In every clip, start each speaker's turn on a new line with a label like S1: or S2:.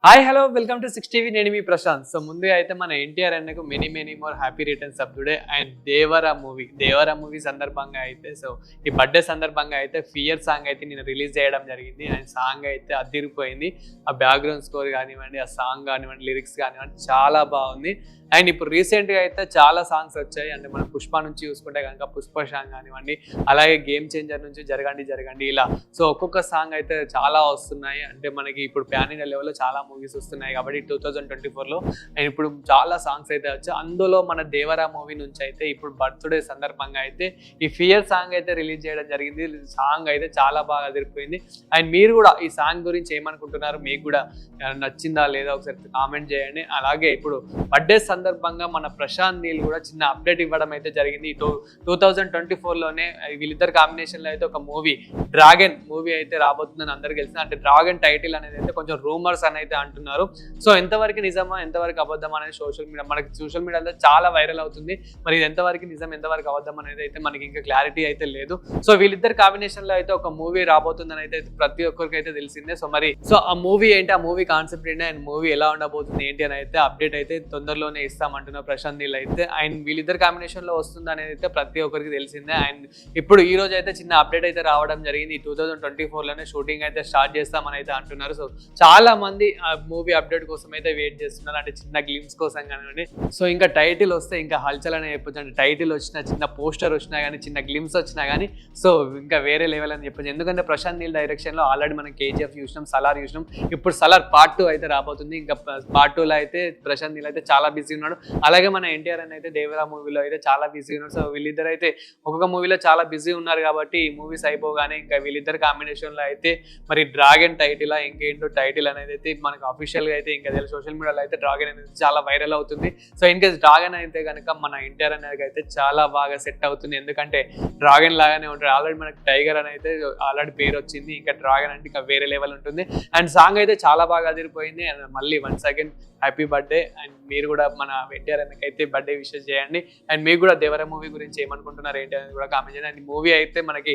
S1: Hi hello welcome to 6TV నేను మీ Prashanth. So ముందుగా అయితే మన ఎన్టీఆర్ అన్నకు many more happy returns of today and Devara movie సందర్భంగా అయితే సో ఈ బర్త్డే సందర్భంగా అయితే ఫియర్ సాంగ్ అయితే నేను రిలీజ్ చేయడం జరిగింది. అండ్ సాంగ్ అయితే అదిరిపోయింది. ఆ బ్యాక్గ్రౌండ్ స్కోర్ కానివ్వండి, ఆ సాంగ్ కానివ్వండి, లిరిక్స్ కానివ్వండి చాలా బాగుంది. అండ్ ఇప్పుడు రీసెంట్గా అయితే చాలా సాంగ్స్ వచ్చాయి. అంటే మనం పుష్ప నుంచి చూసుకుంటే కనుక పుష్ప సాంగ్ కానివ్వండి, అలాగే గేమ్ చేంజర్ నుంచి జరగండి ఇలా సో ఒక్కొక్క సాంగ్ అయితే చాలా వస్తున్నాయి. అంటే మనకి ఇప్పుడు ప్యాన్ ఇండియా లెవెల్లో చాలా మూవీస్ వస్తున్నాయి కాబట్టి 2024లో అండ్ ఇప్పుడు చాలా సాంగ్స్ అయితే వచ్చాయి. అందులో మన దేవరా మూవీ నుంచి అయితే ఇప్పుడు బర్త్డే సందర్భంగా అయితే ఈ ఫియర్ సాంగ్ అయితే రిలీజ్ చేయడం జరిగింది. సాంగ్ అయితే చాలా బాగా అదిరిపోయింది. అండ్ మీరు కూడా ఈ సాంగ్ గురించి ఏమనుకుంటున్నారు, మీకు కూడా నచ్చిందా లేదా ఒకసారి కామెంట్ చేయండి. అలాగే ఇప్పుడు బర్త్డే సందర్భంగా మన ప్రశాంత్ నీల్ కూడా చిన్న అప్డేట్ ఇవ్వడం అయితే జరిగింది. 2024లోనే వీళ్ళిద్దరు కాంబినేషన్లో అయితే ఒక డ్రాగన్ మూవీ అయితే రాబోతుందని అందరికీ తెలిసింది. అంటే డ్రాగన్ టైటిల్ అనేది అయితే కొంచెం రూమర్స్ అని అయితే అంటున్నారు. సో ఎంతవరకు నిజమా ఎంతవరకు అబద్ధం అనేది మనకి సోషల్ మీడియాలో చాలా వైరల్ అవుతుంది. మరి ఇది ఎంతవరకు నిజం ఎంతవరకు అబద్ధం అనేది అయితే మనకి ఇంకా క్లారిటీ అయితే లేదు. సో వీళ్ళిద్దరు కాంబినేషన్ లో అయితే ఒక మూవీ రాబోతుందని అయితే ప్రతి ఒక్కరికి అయితే తెలిసిందే. సో ఆ మూవీ ఏంటి, ఆ మూవీ కాన్సెప్ట్ ఏంటి, అండ్ మూవీ ఎలా ఉండబోతుంది ఏంటి అని అయితే అప్డేట్ అయితే తొందరలోనే ఇస్తామంటున్నారు ప్రశాంత్ నీల్ అయితే. అండ్ వీళ్ళిద్దరు కాంబినేషన్ లో వస్తుంది అనేది అయితే ప్రతి ఒక్కరికి తెలిసిందే. అండ్ ఇప్పుడు ఈ రోజు అయితే చిన్న అప్డేట్ అయితే రావడం జరిగింది. 2024లోనే షూటింగ్ అయితే స్టార్ట్ చేస్తామని అయితే అంటున్నారు. సో చాలా మంది ఆ మూవీ అప్డేట్ కోసం అయితే వెయిట్ చేస్తున్నారు. అంటే చిన్న గ్లిమ్స్ కోసం కానివ్వండి. సో ఇంకా టైటిల్ వస్తే ఇంకా హల్చల్ అనే చెప్పొచ్చు. అంటే టైటిల్ వచ్చినా, చిన్న పోస్టర్ వచ్చినా కానీ, చిన్న గ్లిమ్స్ వచ్చినా కానీ సో ఇంకా వేరే లెవెల్ అని చెప్పొచ్చు. ఎందుకంటే ప్రశాంత్ నీల్ డైరెక్షన్ లో ఆల్రెడీ మనం KGF చూసినాం, సలార్ చూసినాం. ఇప్పుడు సలార్ పార్ట్ 2 అయితే రాబోతుంది. ఇంకా పార్ట్ 2లో అయితే ప్రశాంత్ నీల్ అయితే చాలా బిజీ ఉన్నాడు. అలాగే మన ఎన్టీఆర్ అని అయితే దేవరా మూవీలో అయితే చాలా బిజీ ఉన్నాడు. సో వీళ్ళిద్దరు అయితే ఒక్కొక్క మూవీలో చాలా బిజీ ఉన్నారు కాబట్టి ఈ మూవీస్ అయిపోగానే ఇంకా వీళ్ళిద్దరు కాంబినేషన్ లో అయితే మరి డ్రాగన్ టైటిల్ ఇంకేంటో టైటిల్ అనేది అయితే మనకు అఫీషియల్ గా అయితే ఇంకా సోషల్ మీడియాలో అయితే డ్రాగన్ అనేది చాలా వైరల్ అవుతుంది. సో ఇన్ కేస్ డ్రాగన్ అయితే కనుక మన ఎన్టీఆర్ అనేది అయితే చాలా బాగా సెట్ అవుతుంది. ఎందుకంటే డ్రాగన్ లాగానే ఉంటాడు. ఆల్రెడీ మనకి టైగర్ అని అయితే ఆల్రెడీ పేరు వచ్చింది. ఇంకా డ్రాగన్ అంటే ఇంకా వేరే లెవెల్ ఉంటుంది. అండ్ సాంగ్ అయితే చాలా బాగా అదిరిపోయింది. అండ్ మళ్ళీ once again happy birthday. And మీరు కూడా మన ఎన్టీఆర్ అయితే బర్త్డే విషెస్ చేయండి. అండ్ మీకు కూడా దేవరా మూవీ గురించి ఏమనుకుంటున్నారు ఏంటి అనేది కూడా కామెంట్ చేయండి. అండ్ మూవీ అయితే మనకి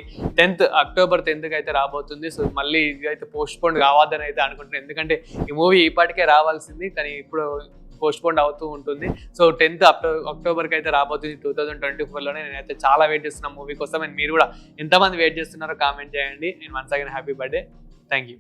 S1: అక్టోబర్ 10th అయితే రాబోతుంది. సో మళ్ళీ ఇది అయితే పోస్ట్ పోన్ కావద్దని అయితే అనుకుంటున్నాను. ఎందుకంటే ఈ మూవీ ఇప్పటికే రావాల్సింది కానీ ఇప్పుడు పోస్ట్ పోన్ అవుతూ ఉంటుంది. సో 10th అక్టోబర్కి అయితే రాబోతుంది 2024లోనే. నేనైతే చాలా వెయిట్ చేస్తున్నా మూవీ కోసం. అండ్ మీరు కూడా ఎంతమంది వెయిట్ చేస్తున్నారో కామెంట్ చేయండి. And once again happy birthday. Thank you.